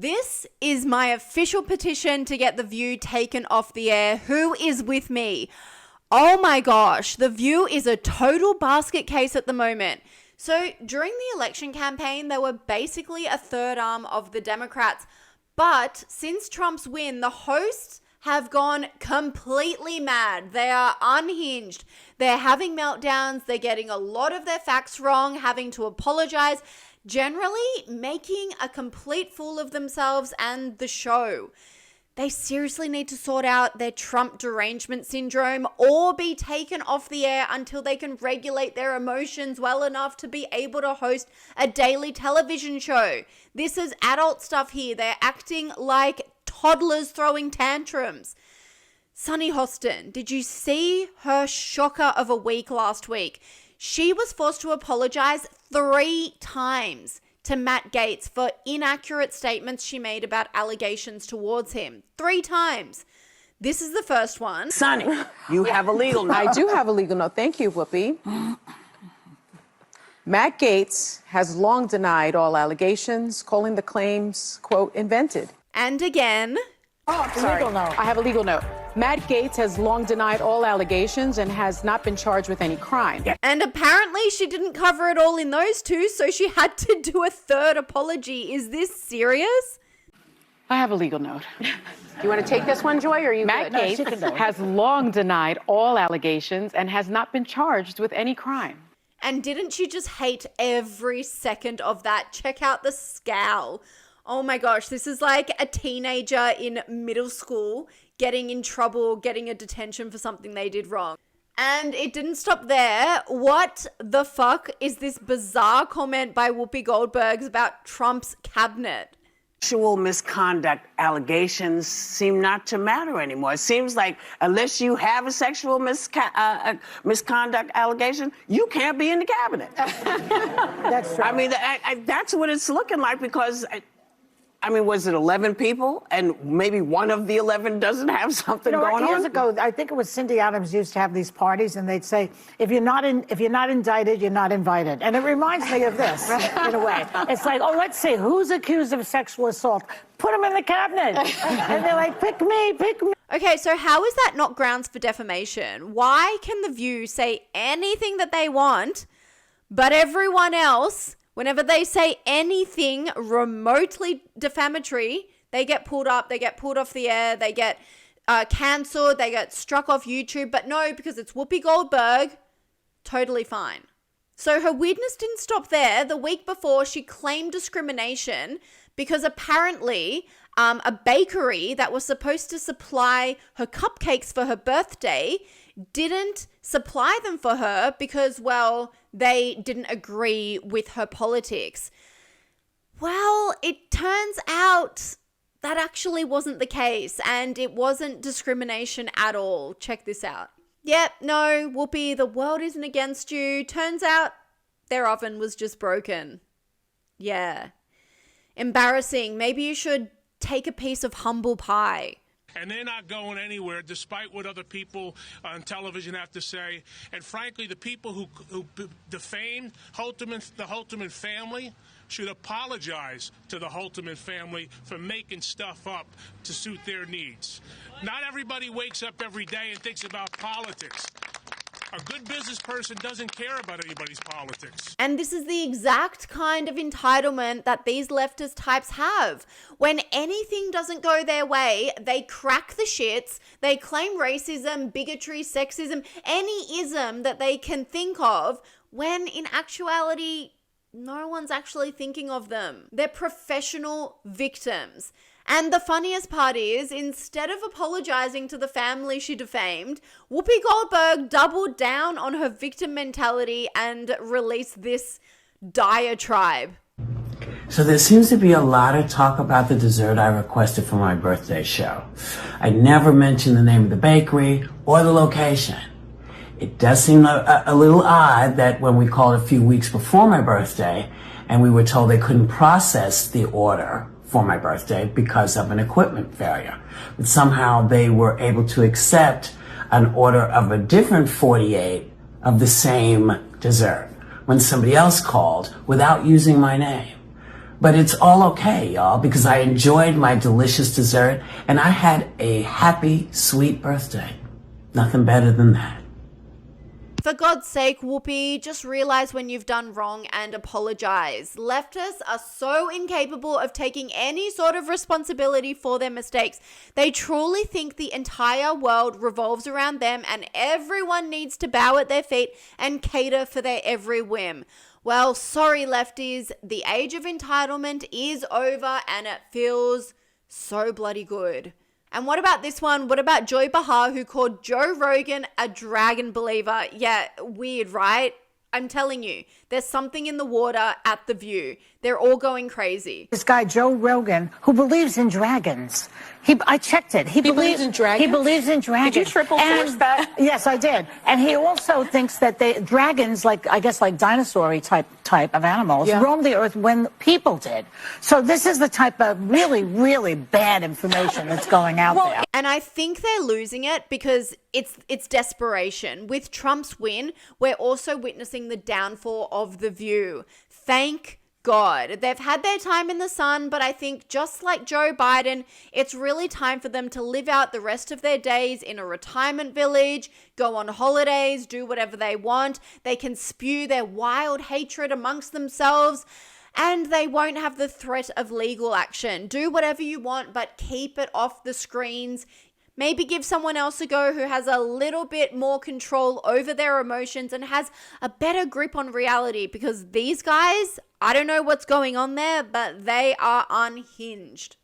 This is my official petition to get The View taken off the air. Who is with me? Oh my gosh, The View is a total basket case at the moment. So during the election campaign, they were basically a third arm of the Democrats. But since Trump's win, the hosts have gone completely mad. They are unhinged. They're having meltdowns. They're getting a lot of their facts wrong, having to apologize, generally making a complete fool of themselves and the show. They seriously need to sort out their Trump derangement syndrome or be taken off the air until they can regulate their emotions well enough to be able to host a daily television show. This is adult stuff here. They're acting like toddlers throwing tantrums. Sunny Hostin, did you see her shocker of a week last week? She was forced to apologize 3 times to Matt Gaetz for inaccurate statements she made about allegations towards him. 3 times. This is the first one. Sunny, you have a legal note. I do have a legal note. Thank you, Whoopi. Matt Gaetz has long denied all allegations, calling the claims, quote, invented. And again. Oh, sorry. Legal note. I have a legal note. Matt Gaetz has long denied all allegations and has not been charged with any crime. And apparently she didn't cover it all in those 2, so she had to do a 3rd apology. Is this serious? I have a legal note. You want to take this one, Joy, or are you Matt Gaetz has long denied all allegations and has not been charged with any crime. And didn't you just hate every second of that? Check out the scowl. Oh my gosh, this is like a teenager in middle school getting in trouble, getting a detention for something they did wrong. And it didn't stop there. What the fuck is this bizarre comment by Whoopi Goldberg about Trump's cabinet? Sexual misconduct allegations seem not to matter anymore. It seems like unless you have a sexual misconduct allegation, you can't be in the cabinet. That's true. I mean, that's what it's looking like because... I mean, was it 11 people? And maybe one of the 11 doesn't have something going on? Years ago, I think it was Cindy Adams used to have these parties, and they'd say, if you're not indicted, you're not invited. And it reminds me of this, in a way. It's like, oh, let's see, who's accused of sexual assault? Put them in the cabinet. And they're like, pick me, pick me. Okay, so how is that not grounds for defamation? Why can The View say anything that they want, but everyone else... whenever they say anything remotely defamatory, they get pulled up, they get pulled off the air, they get cancelled, they get struck off YouTube. But no, because it's Whoopi Goldberg, totally fine. So her weirdness didn't stop there. The week before, she claimed discrimination because apparently a bakery that was supposed to supply her cupcakes for her birthday didn't supply them for her because, well, they didn't agree with her politics. Well, it turns out that actually wasn't the case and it wasn't discrimination at all. Check this out. Yep, no, Whoopi, the world isn't against you. Turns out their oven was just broken. Yeah. Embarrassing. Maybe you should take a piece of humble pie. And they're not going anywhere, despite what other people on television have to say. And frankly, the people who defamed the Holterman family should apologize to the Holterman family for making stuff up to suit their needs. Not everybody wakes up every day and thinks about politics. A good business person doesn't care about anybody's politics. And this is the exact kind of entitlement that these leftist types have. When anything doesn't go their way, they crack the shits, they claim racism, bigotry, sexism, any ism that they can think of, when in actuality, no one's actually thinking of them. They're professional victims. And the funniest part is, instead of apologizing to the family she defamed, Whoopi Goldberg doubled down on her victim mentality and released this diatribe. So there seems to be a lot of talk about the dessert I requested for my birthday show. I never mentioned the name of the bakery or the location. It does seem a little odd that when we called a few weeks before my birthday and we were told they couldn't process the order for my birthday because of an equipment failure, but somehow they were able to accept an order of a different 48 of the same dessert when somebody else called without using my name. But it's all okay, y'all, because I enjoyed my delicious dessert and I had a happy, sweet birthday. Nothing better than that. For God's sake, Whoopi, just realize when you've done wrong and apologize. Leftists are so incapable of taking any sort of responsibility for their mistakes. They truly think the entire world revolves around them and everyone needs to bow at their feet and cater for their every whim. Well, sorry, lefties, the age of entitlement is over and it feels so bloody good. And what about this one? What about Joy Behar, who called Joe Rogan a dragon believer? Yeah, weird, right? I'm telling you, there's something in the water at The View. They're all going crazy. This guy, Joe Rogan, who believes in dragons. I checked it. He believes in dragons? He believes in dragons. Did you triple source that? Yes, I did. And he also thinks that dragons, like dinosaur type of animals, roamed the earth when people did. So this is the type of really, really bad information that's going out there. And I think they're losing it because it's desperation. With Trump's win, we're also witnessing the downfall of The View. Thank God. They've had their time in the sun, but I think just like Joe Biden, it's really time for them to live out the rest of their days in a retirement village, go on holidays, do whatever they want. They can spew their wild hatred amongst themselves, and they won't have the threat of legal action. Do whatever you want, but keep it off the screens. Maybe give someone else a go who has a little bit more control over their emotions and has a better grip on reality, because these guys, I don't know what's going on there, but they are unhinged.